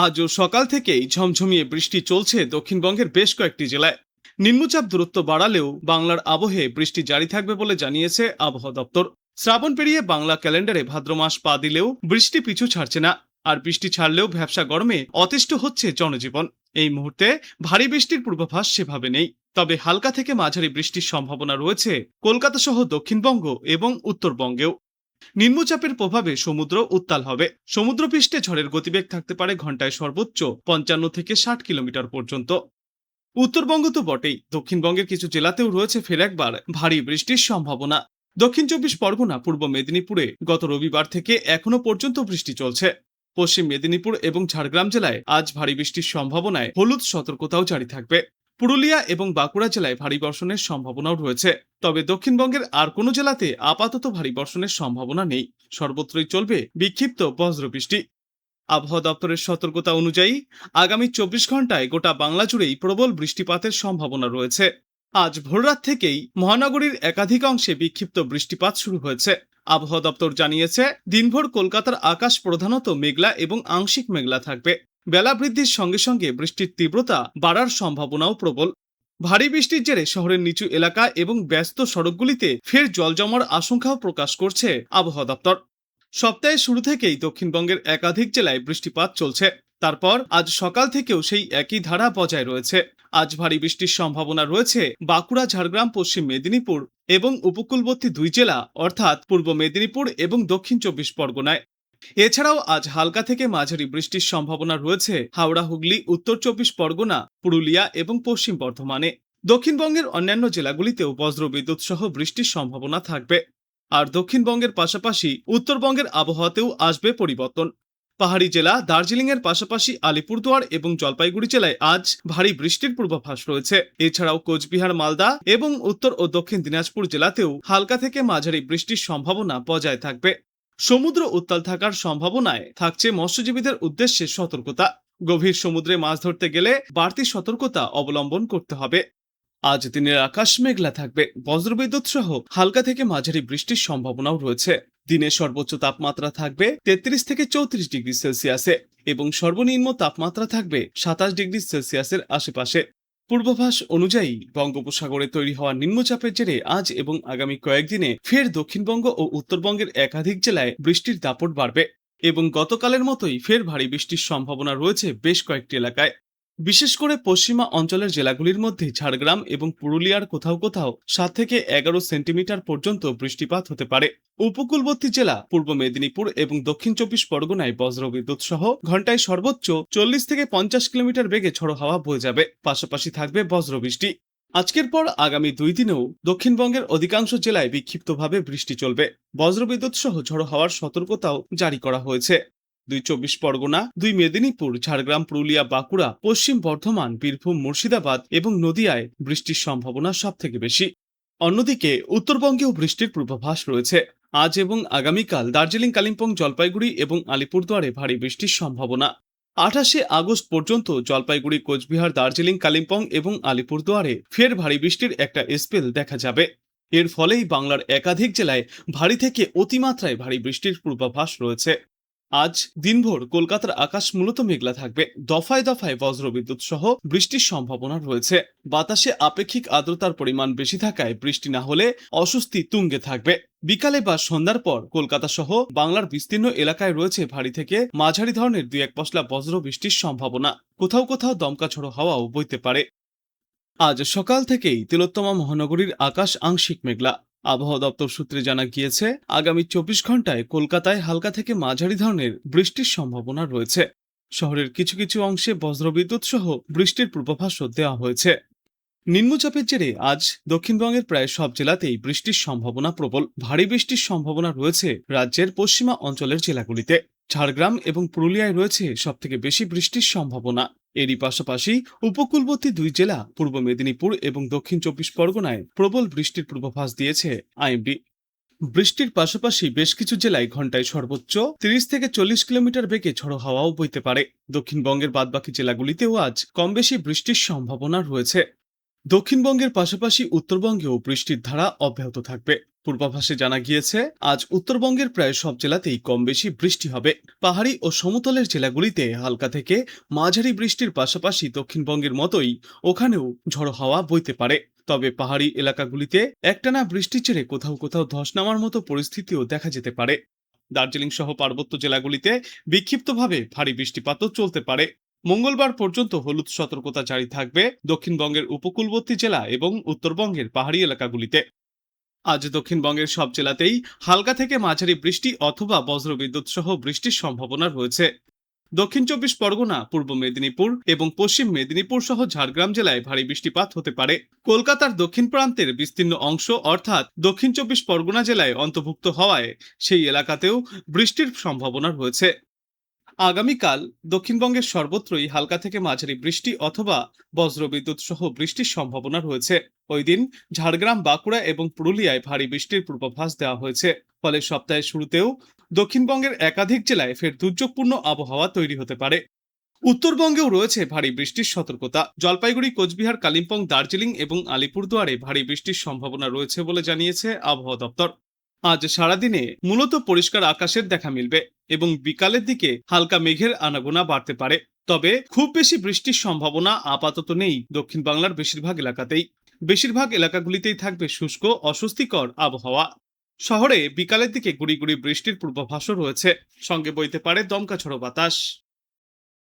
আজও সকাল থেকেই ঝমঝমিয়ে বৃষ্টি চলছে দক্ষিণবঙ্গের বেশ কয়েকটি জেলায়। নিম্নচাপ দূরত্ব বাড়ালেও বাংলার আবহে বৃষ্টি জারি থাকবে বলে জানিয়েছে আবহাওয়া দপ্তর। শ্রাবণ পেরিয়ে বাংলা ক্যালেন্ডারে ভাদ্র মাস পা দিলেও বৃষ্টি পিছু ছাড়ছে না। আর বৃষ্টি ছাড়লেও ভ্যাপসা গরমে অতিষ্ঠ হচ্ছে জনজীবন। এই মুহূর্তে ভারী বৃষ্টির পূর্বাভাস সেভাবে নেই, তবে হালকা থেকে মাঝারি বৃষ্টির সম্ভাবনা রয়েছে কলকাতা সহ দক্ষিণবঙ্গ এবং উত্তরবঙ্গেও। নিম্নচাপের প্রভাবে সমুদ্র উত্তাল হবে। সমুদ্রপৃষ্ঠে ঝড়ের গতিবেগ থাকতে পারে ঘন্টায় সর্বোচ্চ 55 থেকে 60 কিলোমিটার পর্যন্ত। উত্তরবঙ্গ তো বটেই, দক্ষিণবঙ্গের কিছু জেলাতেও রয়েছে ফের একবার ভারী বৃষ্টির সম্ভাবনা। দক্ষিণ 24 পরগনা, পূর্ব মেদিনীপুরে গত রবিবার থেকে এখনো পর্যন্ত বৃষ্টি চলছে। পশ্চিম মেদিনীপুর এবং ঝাড়গ্রাম জেলায় আজ ভারী বৃষ্টির সম্ভাবনায় হলুদ সতর্কতাও জারি থাকবে। পুরুলিয়া এবং বাঁকুড়া জেলায় ভারী বর্ষণের সম্ভাবনাও রয়েছে। তবে দক্ষিণবঙ্গের আর কোনো জেলাতে আপাতত ভারী বর্ষণের সম্ভাবনা নেই। সর্বত্রই চলবে বিক্ষিপ্ত বজ্রবৃষ্টি। আবহাওয়া দপ্তরের সতর্কতা অনুযায়ী আগামী 24 ঘন্টায় গোটা বাংলা জুড়েই প্রবল বৃষ্টিপাতের সম্ভাবনা রয়েছে। আজ ভোররাত থেকেই মহানগরীর একাধিক অংশে বিক্ষিপ্ত বৃষ্টিপাত শুরু হয়েছে। আবহাওয়া দপ্তর জানিয়েছে, দিনভর কলকাতার আকাশ প্রধানত মেঘলা এবং আংশিক মেঘলা থাকবে। বেলা বৃদ্ধির সঙ্গে সঙ্গে বৃষ্টির তীব্রতা বাড়ার সম্ভাবনাও প্রবল। ভারী বৃষ্টির জেরে শহরের নিচু এলাকা এবং ব্যস্ত সড়কগুলিতে ফের জল জমার আশঙ্কাও প্রকাশ করছে আবহাওয়া দপ্তর। সপ্তাহের শুরু থেকেই দক্ষিণবঙ্গের একাধিক জেলায় বৃষ্টিপাত চলছে। তারপর আজ সকাল থেকেও সেই একই ধারা বজায় রয়েছে। আজ ভারী বৃষ্টির সম্ভাবনা রয়েছে বাঁকুড়া, ঝাড়গ্রাম, পশ্চিম মেদিনীপুর এবং উপকূলবর্তী দুই জেলা অর্থাৎ পূর্ব মেদিনীপুর এবং দক্ষিণ 24 পরগনায়। এছাড়াও আজ হালকা থেকে মাঝারি বৃষ্টির সম্ভাবনা রয়েছে হাওড়া, হুগলি, উত্তর 24 পরগনা, পুরুলিয়া এবং পশ্চিম বর্ধমানে। দক্ষিণবঙ্গের অন্যান্য জেলাগুলিতেও বজ্রবিদ্যুৎ সহ বৃষ্টির সম্ভাবনা থাকবে। আর দক্ষিণবঙ্গের পাশাপাশি উত্তরবঙ্গের আবহাওয়াতেও আসবে পরিবর্তন। পাহাড়ি জেলা দার্জিলিং এর পাশাপাশি আলিপুরদুয়ার এবং জলপাইগুড়ি জেলায় আজ ভারী বৃষ্টির পূর্বাভাস রয়েছে। এছাড়াও কোচবিহার, মালদা এবং উত্তর ও দক্ষিণ দিনাজপুর জেলাতেও হালকা থেকে মাঝারি বৃষ্টির সম্ভাবনা বজায় থাকবে। সমুদ্র উত্তাল থাকার সম্ভাবনায় থাকছে মৎস্যজীবীদের উদ্দেশ্যে সতর্কতা। গভীর সমুদ্রে মাছ ধরতে গেলে বাড়তি সতর্কতা অবলম্বন করতে হবে। আজ দিনের আকাশ মেঘলা থাকবে, বজ্রবিদ্যুৎ সহ হালকা থেকে মাঝারি বৃষ্টির সম্ভাবনাও রয়েছে। দিনের সর্বোচ্চ তাপমাত্রা থাকবে 33 থেকে 34 ডিগ্রি সেলসিয়াসে এবং সর্বনিম্ন তাপমাত্রা থাকবে 27 ডিগ্রি সেলসিয়াসের আশেপাশে। পূর্বাভাস অনুযায়ী বঙ্গোপসাগরে তৈরি হওয়া নিম্নচাপের জেরে আজ এবং আগামী কয়েকদিনে ফের দক্ষিণবঙ্গ ও উত্তরবঙ্গের একাধিক জেলায় বৃষ্টির দাপট বাড়বে এবং গতকালের মতোই ফের ভারী বৃষ্টির সম্ভাবনা রয়েছে বেশ কয়েকটি এলাকায়। বিশেষ করে পশ্চিমা অঞ্চলের জেলাগুলির মধ্যে ঝাড়গ্রাম এবং পুরুলিয়ার কোথাও কোথাও 7 থেকে 11 সেন্টিমিটার পর্যন্ত বৃষ্টিপাত হতে পারে। উপকূলবর্তী জেলা পূর্ব মেদিনীপুর এবং দক্ষিণ 24 পরগনায় বজ্রবিদ্যুৎ সহ ঘন্টায় সর্বোচ্চ 40 থেকে 50 কিলোমিটার বেগে ঝড়ো হাওয়া বয়ে যাবে। পাশাপাশি থাকবে বজ্রবৃষ্টি। আজকের পর আগামী 2 দিনেও দক্ষিণবঙ্গের অধিকাংশ জেলায় বিক্ষিপ্তভাবে বৃষ্টি চলবে। বজ্রবিদ্যুৎ সহ ঝড়ো হাওয়ার সতর্কতাও জারি করা হয়েছে। 24 পরগনা, 2 মেদিনীপুর, ঝাড়গ্রাম, পুরুলিয়া, বাঁকুড়া, পশ্চিম বর্ধমান, বীরভূম, মুর্শিদাবাদ এবং নদিয়ায় বৃষ্টির সম্ভাবনা সব থেকে বেশি। অন্যদিকে উত্তরবঙ্গেও বৃষ্টির পূর্বাভাস রয়েছে। আজ এবং আগামীকাল দার্জিলিং, কালিম্পং, জলপাইগুড়ি এবং আলিপুরদুয়ারে ভারী বৃষ্টির সম্ভাবনা। 28 আগস্ট পর্যন্ত জলপাইগুড়ি, কোচবিহার, দার্জিলিং, কালিম্পং এবং আলিপুরদুয়ারে ফের ভারী বৃষ্টির একটা স্পেল দেখা যাবে। এর ফলেই বাংলার একাধিক জেলায় ভারী থেকে অতিমাত্রায় ভারী বৃষ্টির পূর্বাভাস রয়েছে। আজ দিনভর কলকাতার আকাশ মূলত মেঘলা থাকবে। দফায় দফায় বজ্রবিদ্যুৎ সহ বৃষ্টির সম্ভাবনা রয়েছে। বাতাসে আপেক্ষিক আর্দ্রতার পরিমাণ বেশি থাকায় বৃষ্টি না হলে অস্বস্তি তুঙ্গে থাকবে। বিকালে বা সন্ধ্যার পর কলকাতা সহ বাংলার বিস্তীর্ণ এলাকায় রয়েছে ভারী থেকে মাঝারি ধরনের 2-1 পশলা বজ্র বৃষ্টির সম্ভাবনা। কোথাও কোথাও দমকা ঝড়ো হাওয়াও বইতে পারে। আজ সকাল থেকেই তিলোত্তমা মহানগরীর আকাশ আংশিক মেঘলা। আবহাওয়া দপ্তর সূত্রে জানা গিয়েছে, আগামী 24 ঘন্টায় কলকাতায় হালকা থেকে মাঝারি ধরনের বৃষ্টির সম্ভাবনা রয়েছে। শহরের কিছু কিছু অংশে বজ্রবিদ্যুৎ সহ বৃষ্টির পূর্বাভাসও দেওয়া হয়েছে। নিম্নচাপের জেরে আজ দক্ষিণবঙ্গের প্রায় সব জেলাতেই বৃষ্টির সম্ভাবনা প্রবল। ভারী বৃষ্টির সম্ভাবনা রয়েছে রাজ্যের পশ্চিমা অঞ্চলের জেলাগুলিতে। ঝাড়গ্রাম এবং পুরুলিয়ায় রয়েছে সবথেকে বেশি বৃষ্টির সম্ভাবনা। এরই পাশাপাশি উপকূলবর্তী দুই জেলা পূর্ব মেদিনীপুর এবং দক্ষিণ 24 পরগনায় প্রবল বৃষ্টির পূর্বাভাস দিয়েছে আইএমডি। বৃষ্টির পাশাপাশি বেশ কিছু জেলায় ঘন্টায় সর্বোচ্চ 30 থেকে 40 কিলোমিটার বেগে ঝড়ো হাওয়াও বইতে পারে। দক্ষিণবঙ্গের বাদবাকি জেলাগুলিতেও আজ কম বেশি বৃষ্টির সম্ভাবনা রয়েছে। দক্ষিণবঙ্গের পাশাপাশি উত্তরবঙ্গেও বৃষ্টির ধারা অব্যাহত থাকবে। পূর্বাভাসে জানা গিয়েছে, আজ উত্তরবঙ্গের প্রায় সব জেলাতেই কম বেশি বৃষ্টি হবে। পাহাড়ি ও সমতলের জেলাগুলিতে হালকা থেকে মাঝারি বৃষ্টির পাশাপাশি দক্ষিণবঙ্গের মতোই ওখানেও ঝড়ো হাওয়া বইতে পারে। তবে পাহাড়ি এলাকাগুলিতে একটানা বৃষ্টির জেরে কোথাও কোথাও ধস নামার মতো পরিস্থিতিও দেখা যেতে পারে। দার্জিলিং সহ পার্বত্য জেলাগুলিতে বিক্ষিপ্তভাবে ভারী বৃষ্টিপাতও চলতে পারে। মঙ্গলবার পর্যন্ত হলুদ সতর্কতা জারি থাকবে দক্ষিণবঙ্গের উপকূলবর্তী জেলা এবং উত্তরবঙ্গের পাহাড়ি এলাকাগুলিতে। আজ দক্ষিণবঙ্গের সব জেলাতেই হালকা থেকে মাঝারি বৃষ্টি অথবা বজ্রবিদ্যুৎ সহ বৃষ্টির সম্ভাবনা রয়েছে। দক্ষিণ চব্বিশ পরগনা, পূর্ব মেদিনীপুর এবং পশ্চিম মেদিনীপুর সহ ঝাড়গ্রাম জেলায় ভারী বৃষ্টিপাত হতে পারে। কলকাতার দক্ষিণ প্রান্তের বিস্তীর্ণ অংশ অর্থাৎ দক্ষিণ চব্বিশ পরগনা জেলায় অন্তর্ভুক্ত হওয়ায় সেই এলাকাতেও বৃষ্টির সম্ভাবনা রয়েছে। আগামীকাল দক্ষিণবঙ্গের সর্বত্রই হালকা থেকে মাঝারি বৃষ্টি অথবা বজ্রবিদ্যুৎ সহ বৃষ্টির সম্ভাবনা রয়েছে। ওই দিন ঝাড়গ্রাম, বাঁকুড়া এবং পুরুলিয়ায় ভারী বৃষ্টির পূর্বাভাস দেওয়া হয়েছে। ফলে সপ্তাহের শুরুতেও দক্ষিণবঙ্গের একাধিক জেলায় ফের দুর্যোগপূর্ণ আবহাওয়া তৈরি হতে পারে। উত্তরবঙ্গেও রয়েছে ভারী বৃষ্টির সতর্কতা। জলপাইগুড়ি, কোচবিহার, কালিম্পং, দার্জিলিং এবং আলিপুরদুয়ারে ভারী বৃষ্টির সম্ভাবনা রয়েছে বলে জানিয়েছে আবহাওয়া দপ্তর। আজ সারাদিনে মূলত পরিষ্কার আকাশের দেখা মিলবে এবং বিকালের দিকে হালকা মেঘের আনাগোনা বাড়তে পারে। তবে খুব বেশি বৃষ্টির সম্ভাবনা আপাতত নেই দক্ষিণ বাংলার বেশিরভাগ এলাকাতেই। বেশিরভাগ এলাকাগুলিতেই থাকবে শুষ্ক অস্বস্তিকর আবহাওয়া। শহরে বিকালের দিকে গুড়ি গুড়ি বৃষ্টির পূর্বাভাসও রয়েছে, সঙ্গে বইতে পারে দমকা ঝড়ো বাতাস।